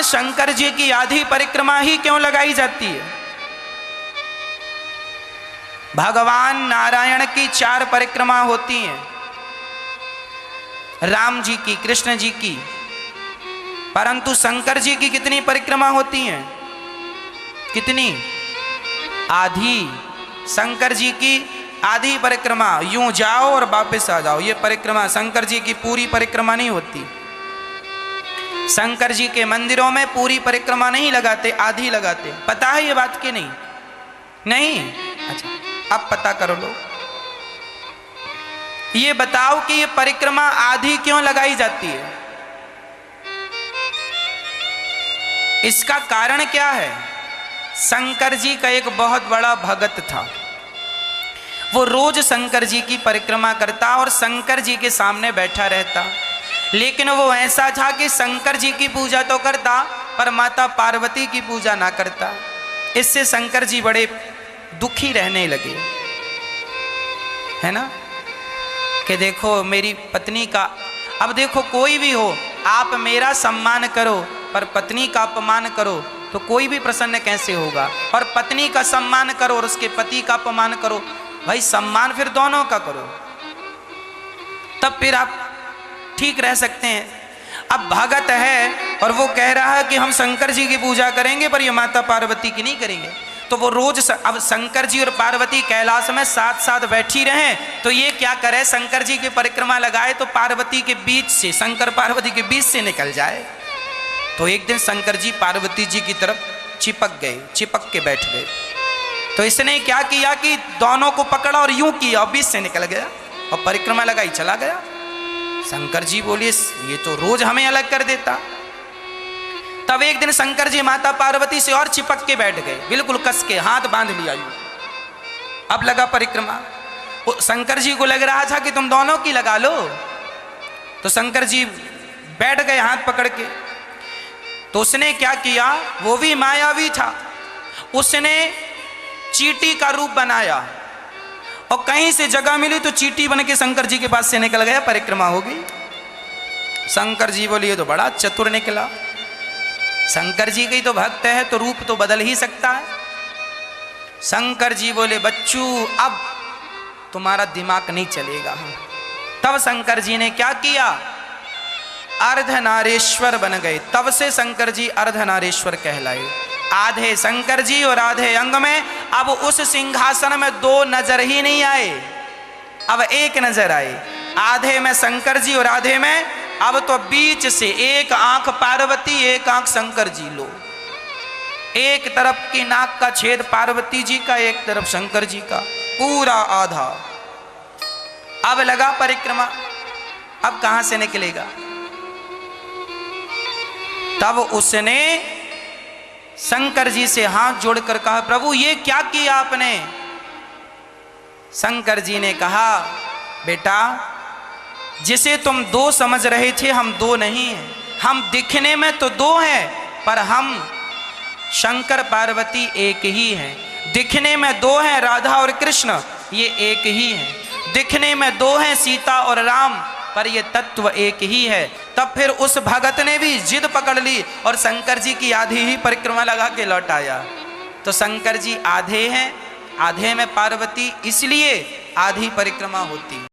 शंकर जी की आधी परिक्रमा ही क्यों लगाई जाती है? भगवान नारायण की 4 परिक्रमा होती हैं, राम जी की, कृष्ण जी की, परंतु शंकर जी की कितनी परिक्रमा होती हैं? कितनी? आधी। शंकर जी की आधी परिक्रमा, यूं जाओ और वापस आ जाओ, ये परिक्रमा शंकर जी की पूरी परिक्रमा नहीं होती। शंकर जी के मंदिरों में पूरी परिक्रमा नहीं लगाते, आधी लगाते। पता है ये बात कि नहीं? नहीं? अच्छा, अब पता करो लो। ये बताओ कि ये परिक्रमा आधी क्यों लगाई जाती है? इसका कारण क्या है? शंकर जी का एक बहुत बड़ा भगत था, वो रोज शंकर जी की परिक्रमा करता और शंकर जी के सामने बैठा रहता, लेकिन वो ऐसा था कि शंकर जी की पूजा तो करता पर माता पार्वती की पूजा ना करता। इससे शंकर जी बड़े दुखी रहने लगे, है ना, कि देखो मेरी पत्नी का, अब देखो कोई भी हो, आप मेरा सम्मान करो पर पत्नी का अपमान करो तो कोई भी प्रसन्न कैसे होगा? और पत्नी का सम्मान करो और उसके पति का अपमान करो, भाई सम्मान फिर दोनों का करो, तब फिर आप ठीक रह सकते हैं। अब भगत है और वो कह रहा है कि हम शंकर जी की पूजा करेंगे पर ये माता पार्वती की नहीं करेंगे, तो वो रोज अब शंकर जी और पार्वती कैलाश में साथ साथ बैठी रहे, तो ये क्या करे, शंकर जी की परिक्रमा लगाए तो पार्वती के बीच से, शंकर पार्वती के बीच से निकल जाए। तो एक दिन शंकर जी पार्वती जी की तरफ चिपक गए, चिपक के बैठ गए। तो इसने क्या किया कि दोनों को पकड़ा और यूं किया और बीच से निकल गया और परिक्रमा लगाई चला गया। शंकर जी बोले ये तो रोज हमें अलग कर देता। तब एक दिन शंकर जी माता पार्वती से और चिपक के बैठ गए, बिल्कुल कस के हाथ बांध लिया यूं। अब लगा परिक्रमा। शंकर जी को लग रहा था कि तुम दोनों की लगा लो, तो शंकर जी बैठ गए हाथ पकड़ के। तो उसने क्या किया, वो भी मायावी था, उसने चींटी का रूप बनाया और कहीं से जगह मिली तो चींटी बन के शंकर जी के पास से निकल गया, परिक्रमा हो गई। शंकर जी बोले ये तो बड़ा चतुर निकला, शंकर जी की तो भक्त है तो रूप तो बदल ही सकता है। शंकर जी बोले बच्चू अब तुम्हारा दिमाग नहीं चलेगा। तब शंकर जी ने क्या किया, अर्धनारेश्वर बन गए। तब से शंकर जी अर्धनारेश्वर कहलाए। आधे शंकर जी और आधे अंग में अब उस सिंहासन में 2 नजर ही नहीं आए, अब एक नजर आए। आधे में शंकर जी और आधे में अब तो बीच से एक आंख पार्वती, एक आंख शंकर जी। लो, एक तरफ की नाक का छेद पार्वती जी का, एक तरफ शंकर जी का, पूरा आधा। अब लगा परिक्रमा, अब कहां से निकलेगा? तब उसने शंकर जी से हाथ जोड़कर कहा प्रभु ये क्या किया आपने? शंकर जी ने कहा बेटा जिसे तुम 2 समझ रहे थे हम 2 नहीं हैं, हम दिखने में तो 2 हैं पर हम शंकर पार्वती एक ही हैं। दिखने में 2 हैं राधा और कृष्ण, ये एक ही हैं। दिखने में 2 हैं सीता और राम, पर ये तत्व एक ही है। तब फिर उस भगत ने भी जिद पकड़ ली और शंकर जी की आधी ही परिक्रमा लगा के लौट आया। तो शंकर जी आधे हैं, आधे में पार्वती, इसलिए आधी परिक्रमा होती है।